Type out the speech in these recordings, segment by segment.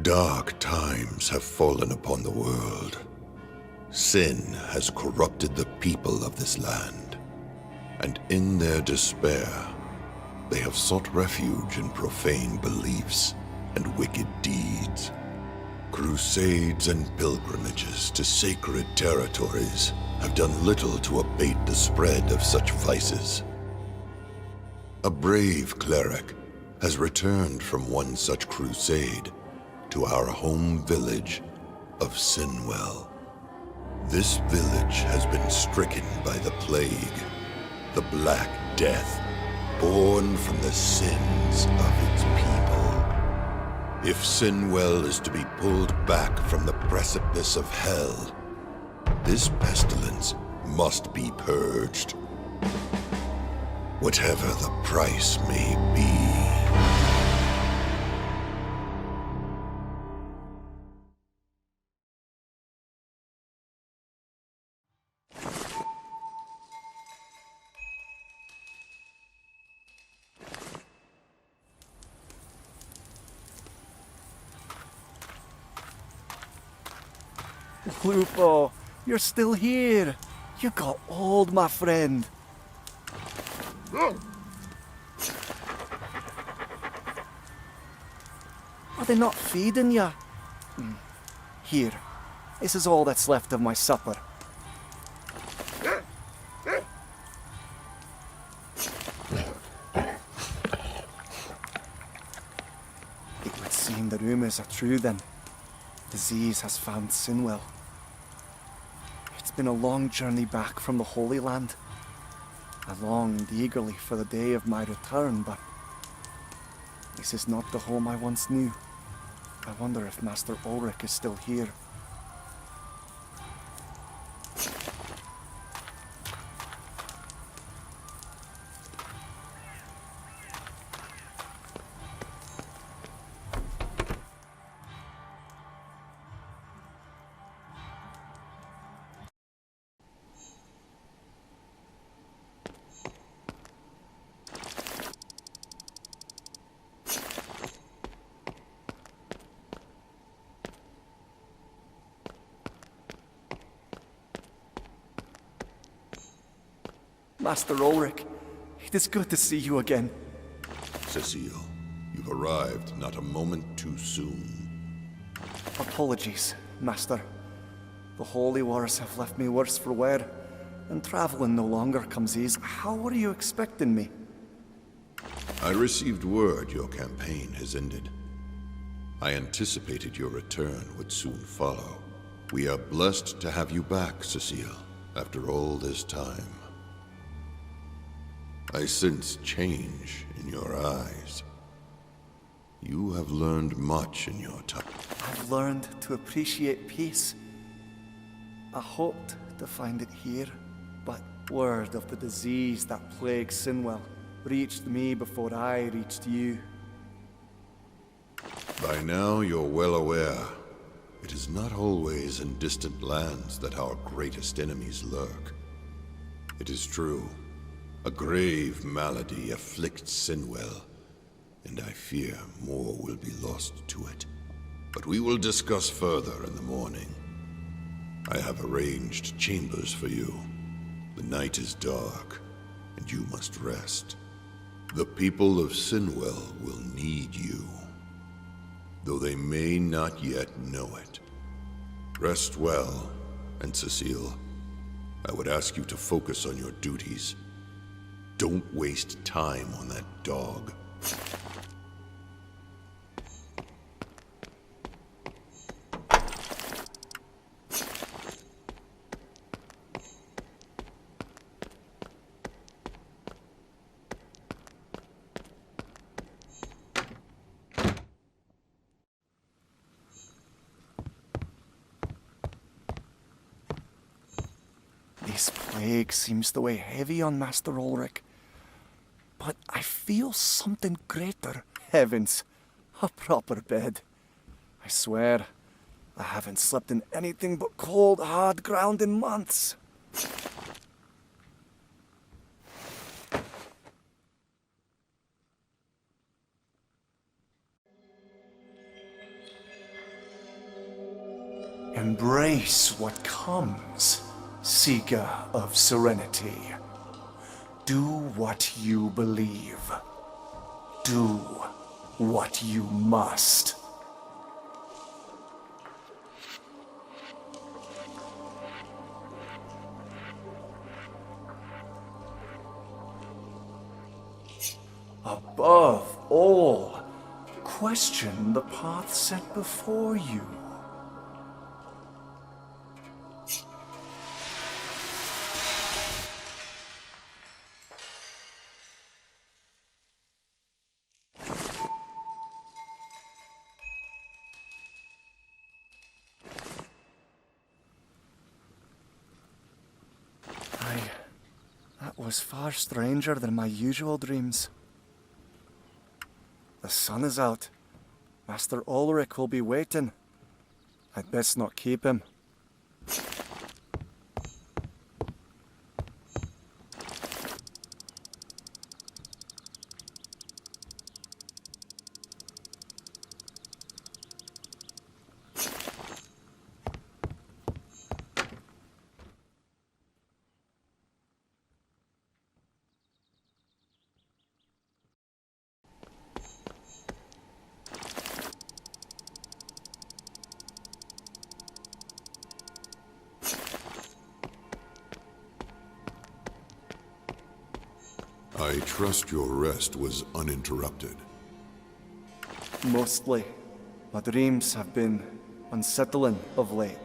Dark times have fallen upon the world. Sin has corrupted the people of this land, and in their despair, they have sought refuge in profane beliefs and wicked deeds. Crusades and pilgrimages to sacred territories have done little to abate the spread of such vices. A brave cleric has returned from one such crusade to our home village of Sinwell. This village has been stricken by the plague, the Black Death, born from the sins of its people. If Sinwell is to be pulled back from the precipice of hell, this pestilence must be purged, whatever the price may be. Lupo, you're still here. You got old, my friend. Are they not feeding you? Here, this is all that's left of my supper. It would seem the rumours are true then. Disease has found Sinwell. It's been a long journey back from the Holy Land. I longed eagerly for the day of my return, but this is not the home I once knew. I wonder if Master Ulrich is still here. Master Ulrich, it is good to see you again. Cecile, you've arrived not a moment too soon. Apologies, Master. The holy wars have left me worse for wear, and traveling no longer comes easy. How were you expecting me? I received word your campaign has ended. I anticipated your return would soon follow. We are blessed to have you back, Cecile, after all this time. I sense change in your eyes. You have learned much in your time. I've learned to appreciate peace. I hoped to find it here, but word of the disease that plagues Sinwell reached me before I reached you. By now you're well aware, it is not always in distant lands that our greatest enemies lurk. It is true. A grave malady afflicts Sinwell, and I fear more will be lost to it. But we will discuss further in the morning. I have arranged chambers for you. The night is dark, and you must rest. The people of Sinwell will need you, though they may not yet know it. Rest well, and Cecile, I would ask you to focus on your duties. Don't waste time on that dog. This plague seems to weigh heavy on Master Ulrich. But I feel something greater. Heavens, a proper bed. I swear, I haven't slept in anything but cold, hard ground in months. Embrace what comes, seeker of serenity. Do what you believe. Do what you must. Above all, question the path set before you. That was far stranger than my usual dreams. The sun is out. Master Ulrich will be waiting. I'd best not keep him. I trust your rest was uninterrupted. Mostly. My dreams have been unsettling of late.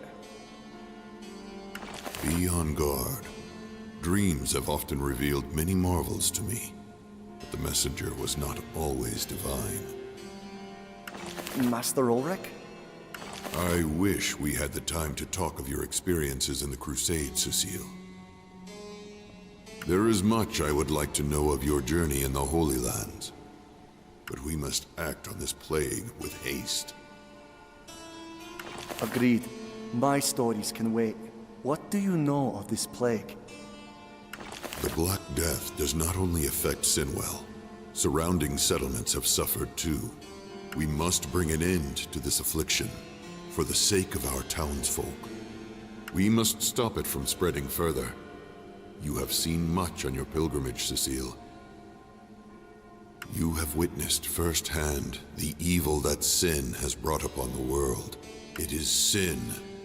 Be on guard. Dreams have often revealed many marvels to me, but the messenger was not always divine. Master Ulrich? I wish we had the time to talk of your experiences in the Crusade, Cecile. There is much I would like to know of your journey in the Holy Lands, but we must act on this plague with haste. Agreed. My stories can wait. What do you know of this plague? The Black Death does not only affect Sinwell. Surrounding settlements have suffered too. We must bring an end to this affliction, for the sake of our townsfolk. We must stop it from spreading further. You have seen much on your pilgrimage, Cecile. You have witnessed firsthand the evil that sin has brought upon the world. It is sin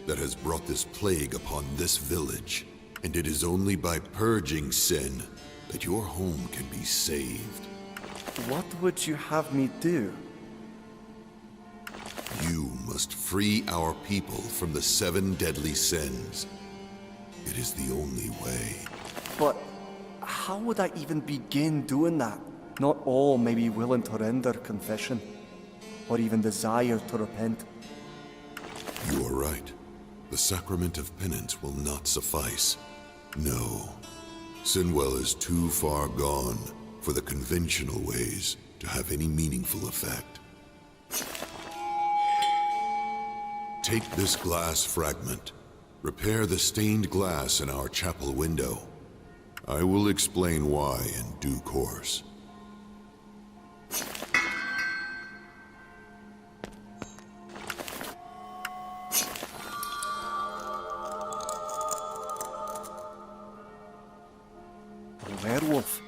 that has brought this plague upon this village, and it is only by purging sin that your home can be saved. What would you have me do? You must free our people from the 7 deadly sins. It is the only way. But how would I even begin doing that? Not all may be willing to render confession, or even desire to repent. You are right. The sacrament of penance will not suffice. No. Sinwell is too far gone for the conventional ways to have any meaningful effect. Take this glass fragment. Repair the stained glass in our chapel window. I will explain why in due course. A werewolf.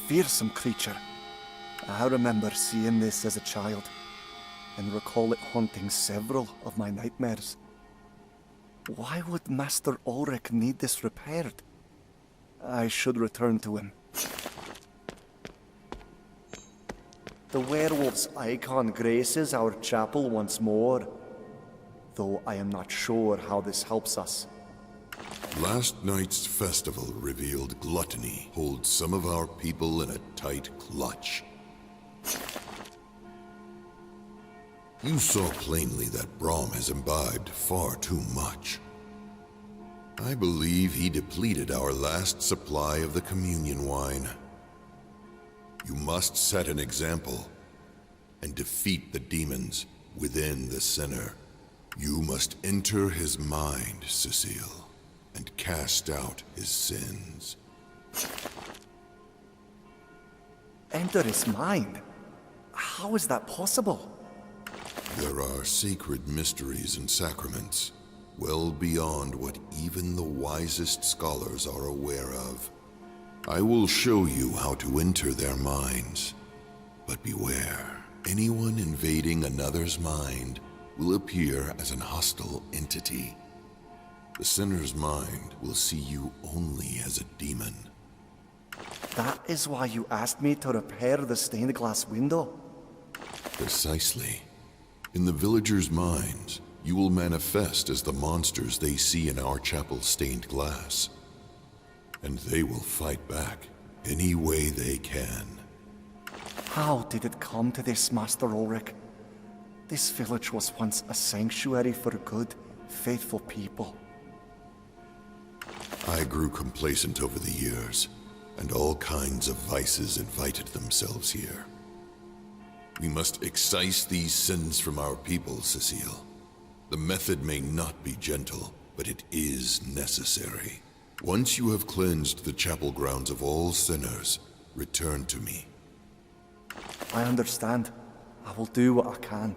Fearsome creature. I remember seeing this as a child, and recall it haunting several of my nightmares. Why would Master Ulrich need this repaired? I should return to him. The werewolf's icon graces our chapel once more, though I am not sure how this helps us. Last night's festival revealed gluttony holds some of our people in a tight clutch. You saw plainly that Brahm has imbibed far too much. I believe he depleted our last supply of the communion wine. You must set an example and defeat the demons within the sinner. You must enter his mind, Cecile, and cast out his sins. Enter his mind? How is that possible? There are sacred mysteries and sacraments, well beyond what even the wisest scholars are aware of. I will show you how to enter their minds. But beware, anyone invading another's mind will appear as an hostile entity. The sinner's mind will see you only as a demon. That is why you asked me to repair the stained glass window? Precisely. In the villagers' minds, you will manifest as the monsters they see in our chapel's stained glass. And they will fight back any way they can. How did it come to this, Master Ulrich? This village was once a sanctuary for good, faithful people. I grew complacent over the years, and all kinds of vices invited themselves here. We must excise these sins from our people, Cecile. The method may not be gentle, but it is necessary. Once you have cleansed the chapel grounds of all sinners, return to me. I understand. I will do what I can.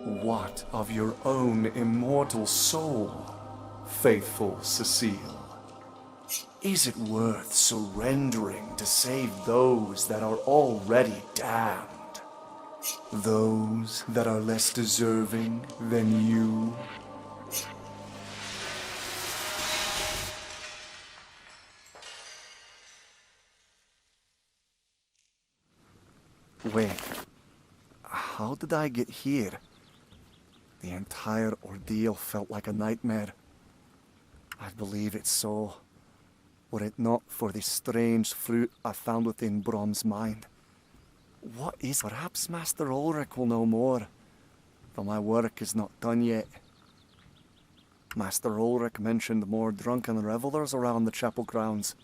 What of your own immortal soul, faithful Cecile? Is it worth surrendering to save those that are already damned? Those that are less deserving than you? Wait, how did I get here? The entire ordeal felt like a nightmare. I believe it's so, were it not for the strange fruit I found within Brom's mind. What is... Perhaps Master Ulrich will know more, though my work is not done yet. Master Ulrich mentioned more drunken revelers around the chapel grounds.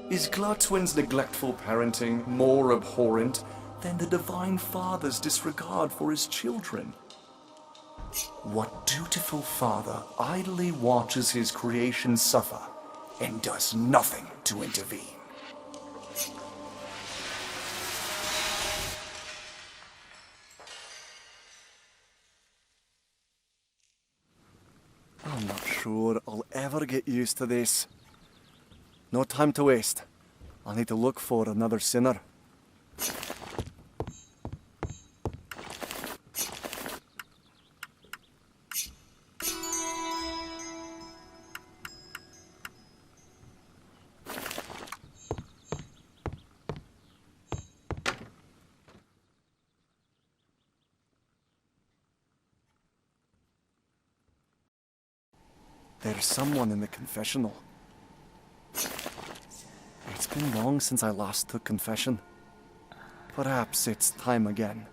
Is Glutwin's neglectful parenting more abhorrent than the Divine Father's disregard for his children? What dutiful father idly watches his creation suffer and does nothing to intervene? I'm not sure I'll ever get used to this. No time to waste. I'll need to look for another sinner. There's someone in the confessional. It's been long since I last took confession. Perhaps it's time again.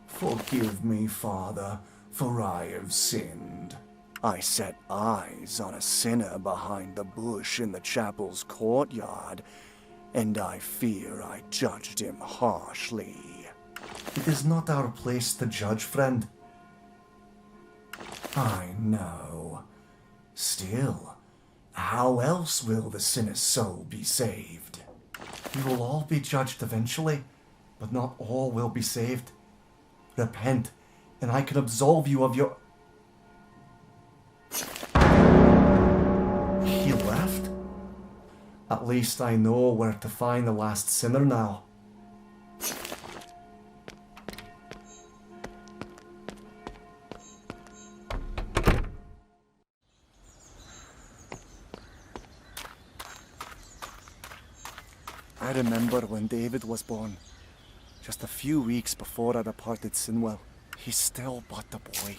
Forgive me, Father, for I have sinned. I set eyes on a sinner behind the bush in the chapel's courtyard, and I fear I judged him harshly. It is not our place to judge, friend. I know. Still, how else will the sinner's soul be saved? We will all be judged eventually, but not all will be saved. Repent, and I can absolve you of your... He left? At least I know where to find the last sinner now. I remember when David was born. Just a few weeks before I departed Sinwell, he still but a boy.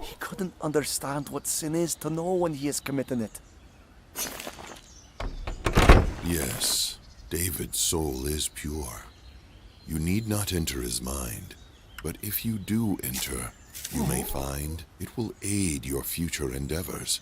He couldn't understand what sin is to know when he is committing it. Yes, David's soul is pure. You need not enter his mind, but if you do enter, you may find it will aid your future endeavors.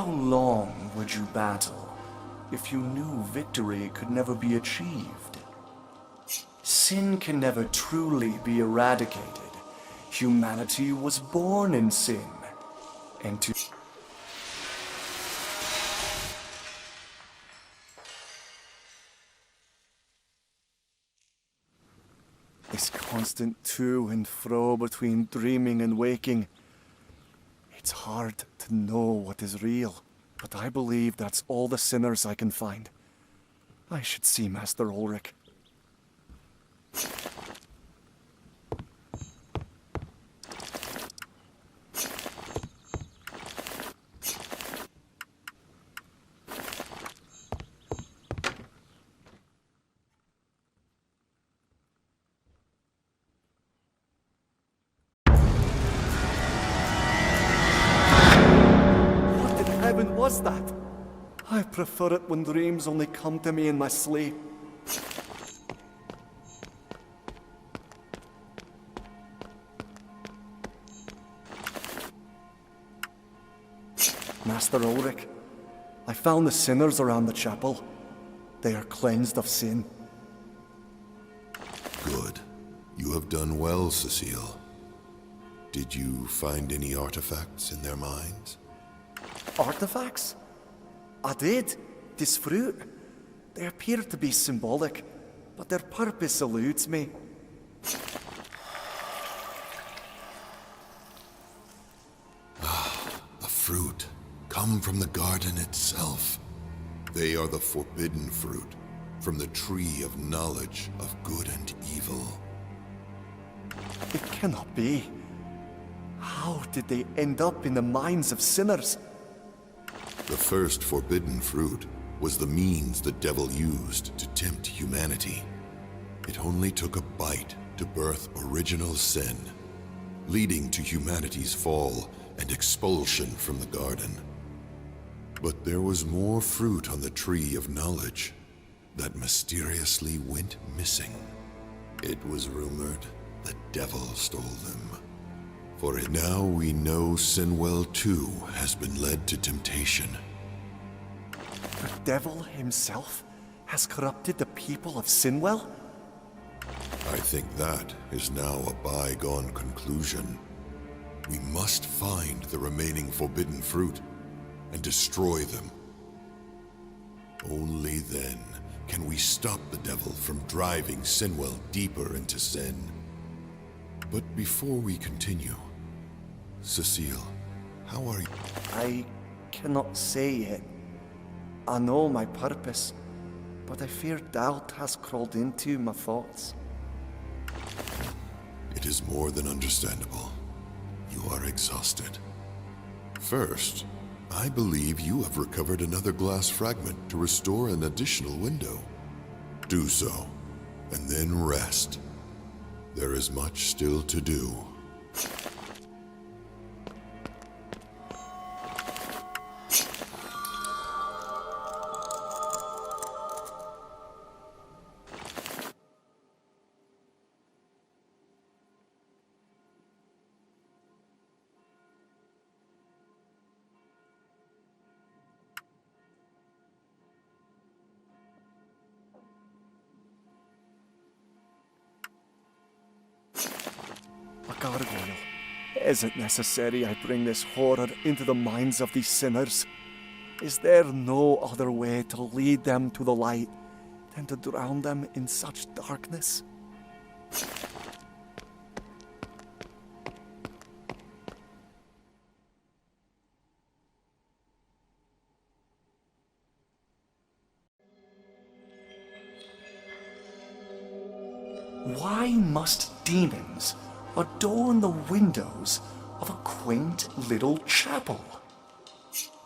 long would you battle if you knew victory could never be achieved? Sin can never truly be eradicated. Humanity was born in sin, and to this constant to and fro between dreaming and waking, it's hard to know what is real, but I believe that's all the sinners I can find. I should see Master Ulrich. Was that? I prefer it when dreams only come to me in my sleep. Master Ulrich, I found the sinners around the chapel. They are cleansed of sin. Good. You have done well, Cecile. Did you find any artifacts in their minds? Artifacts? I did. This fruit. They appear to be symbolic, but their purpose eludes me. The fruit come from the garden itself. They are the forbidden fruit from the tree of knowledge of good and evil. It cannot be. How did they end up in the minds of sinners? The first forbidden fruit was the means the devil used to tempt humanity. It only took a bite to birth original sin, leading to humanity's fall and expulsion from the garden. But there was more fruit on the tree of knowledge that mysteriously went missing. It was rumored the devil stole them. For now we know Sinwell too has been led to temptation. The devil himself has corrupted the people of Sinwell? I think that is now a bygone conclusion. We must find the remaining forbidden fruit and destroy them. Only then can we stop the devil from driving Sinwell deeper into sin. But before we continue, Cecile, how are you? I cannot say yet. I know my purpose, but I fear doubt has crawled into my thoughts. It is more than understandable. You are exhausted. First, I believe you have recovered another glass fragment to restore an additional window. Do so, and then rest. There is much still to do. A gargoyle. Is it necessary I bring this horror into the minds of these sinners? Is there no other way to lead them to the light than to drown them in such darkness? Why must demons adorn the windows of a quaint little chapel?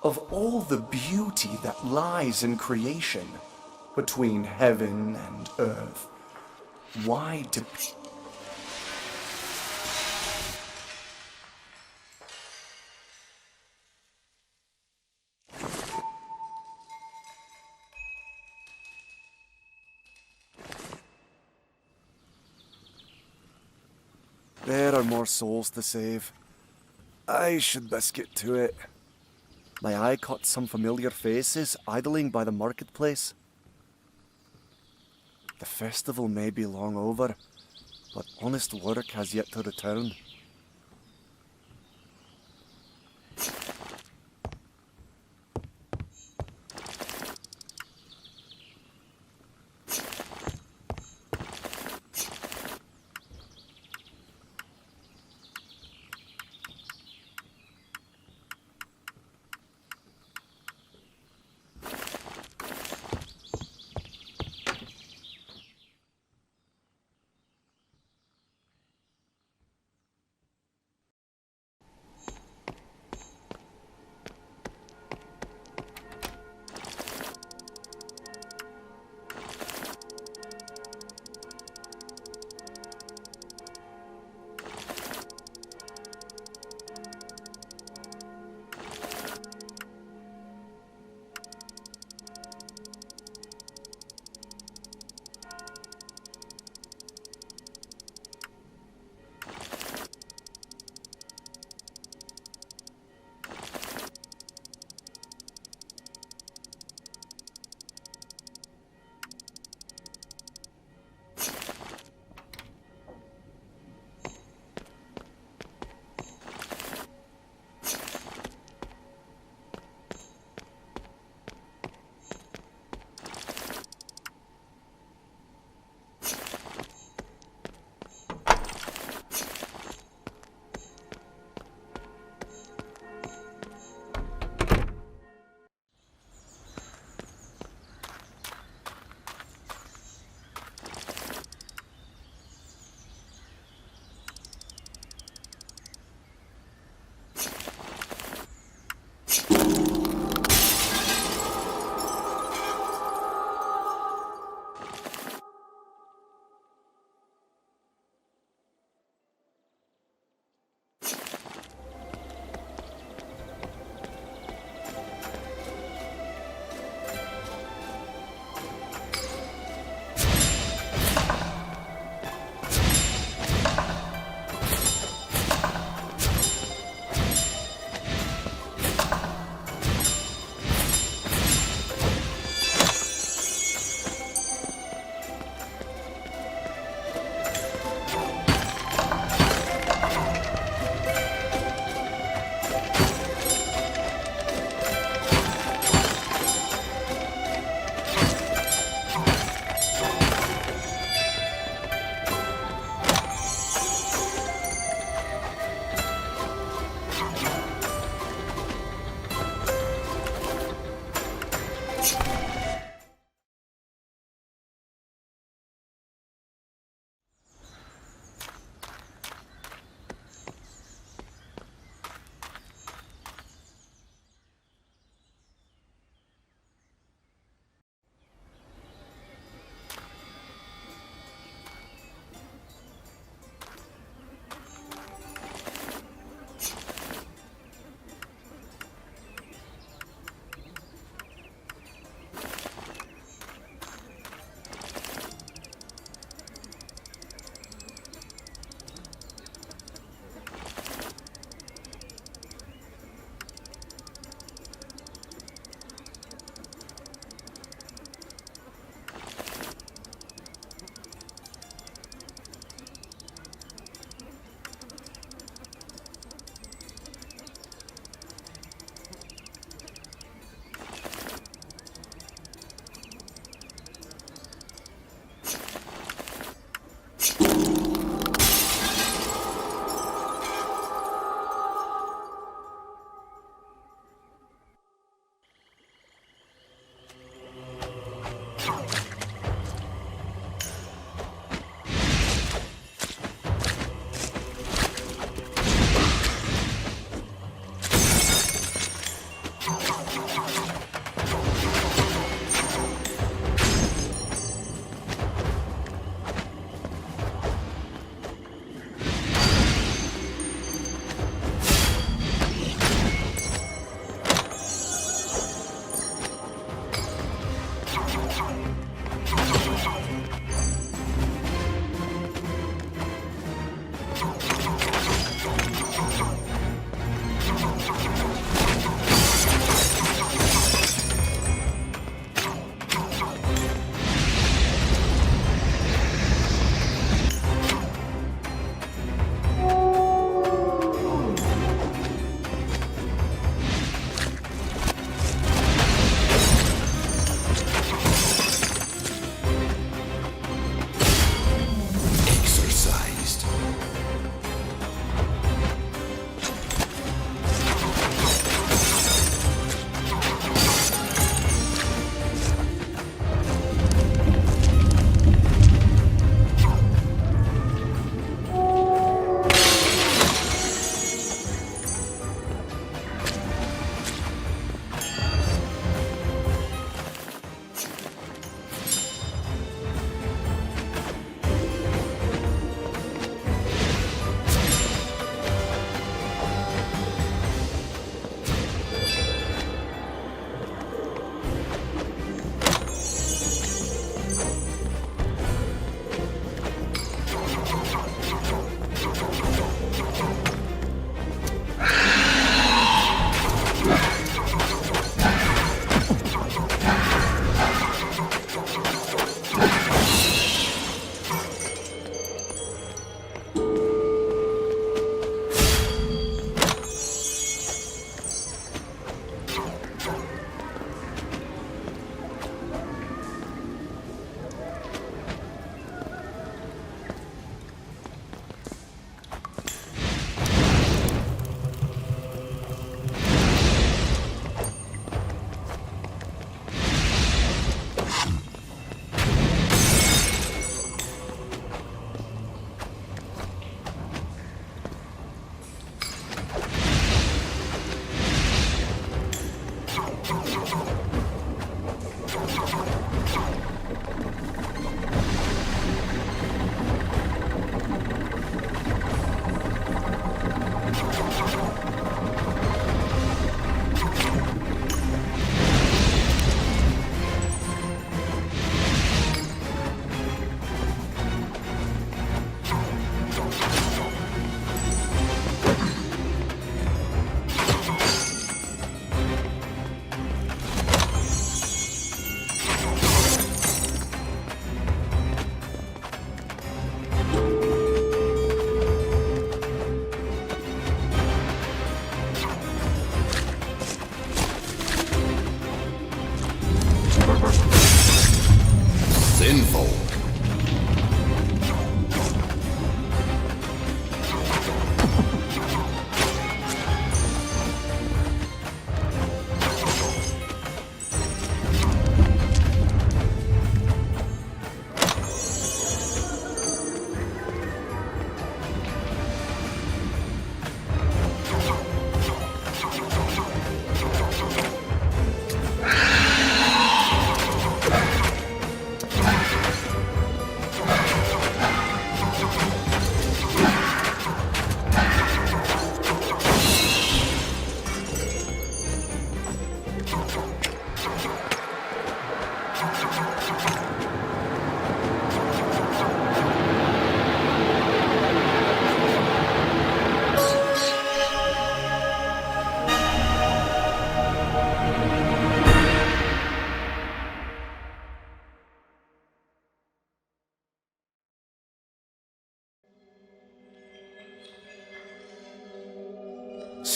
Of all the beauty that lies in creation, between heaven and earth, why do There are more souls to save. I should best get to it. My eye caught some familiar faces idling by the marketplace. The festival may be long over, but honest work has yet to return.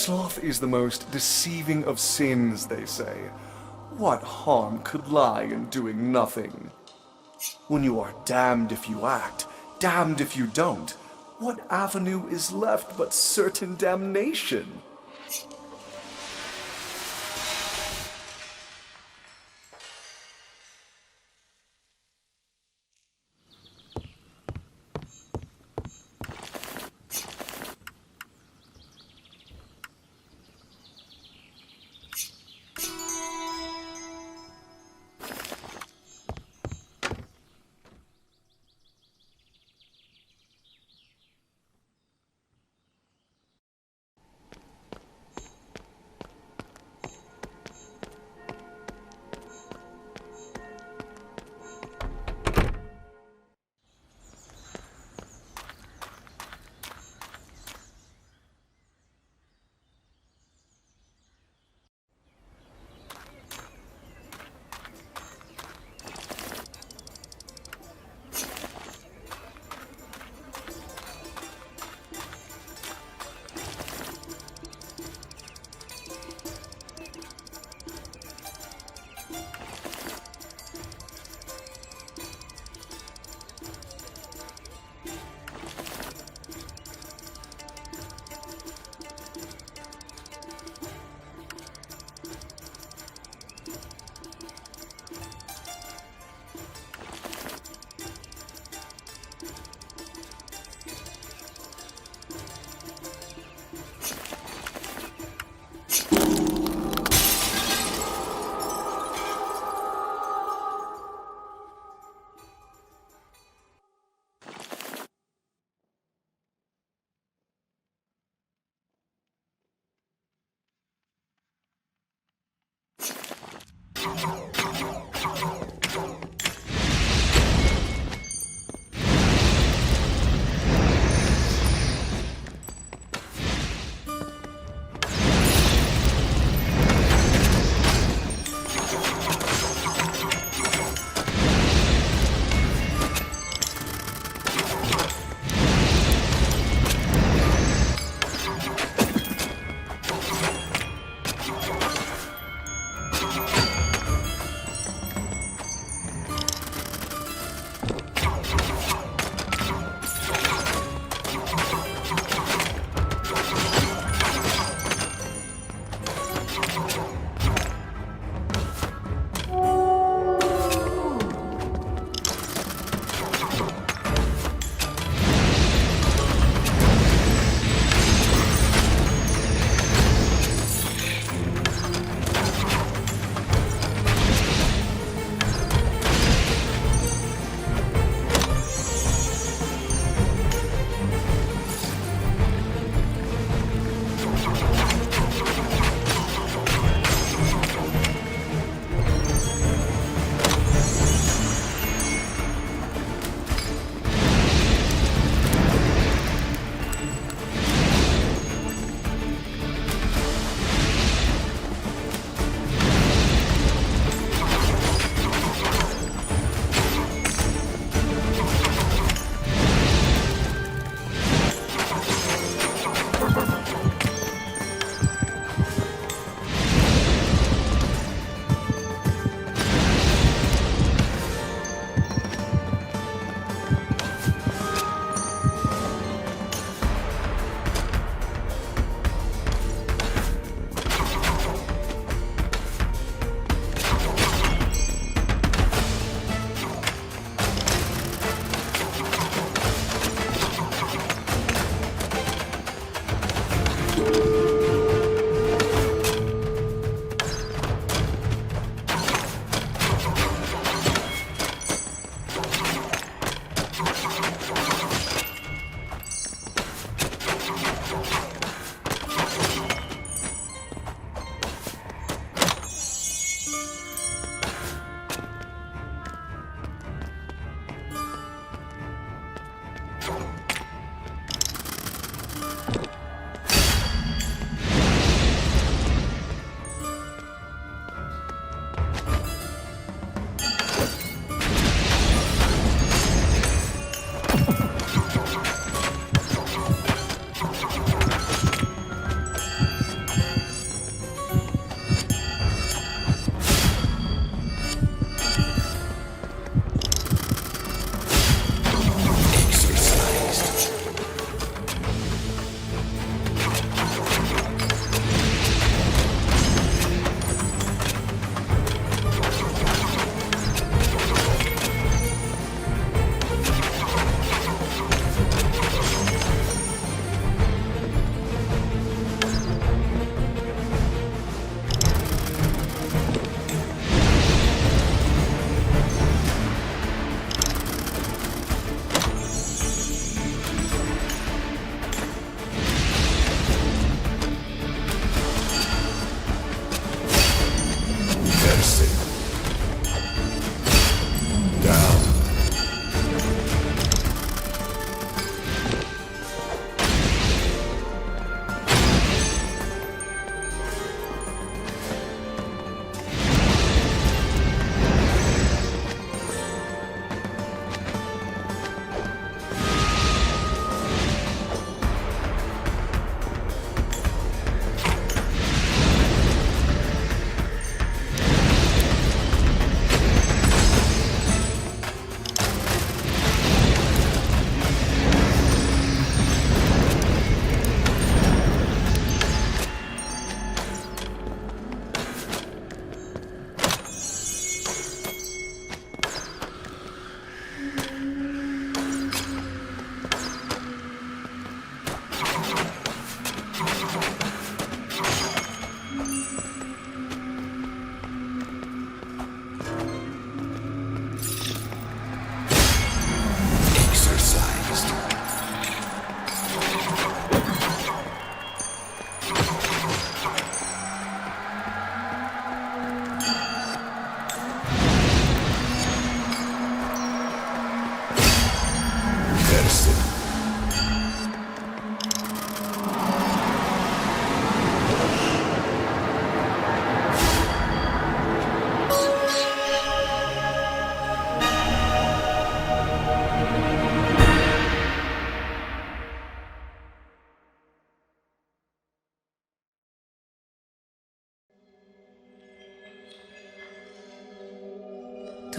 Sloth is the most deceiving of sins, they say. What harm could lie in doing nothing? When you are damned if you act, damned if you don't, what avenue is left but certain damnation?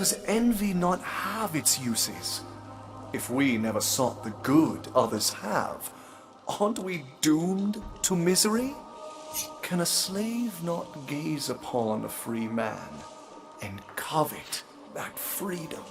does envy not have its uses? If we never sought the good others have, aren't we doomed to misery? Can a slave not gaze upon a free man and covet that freedom?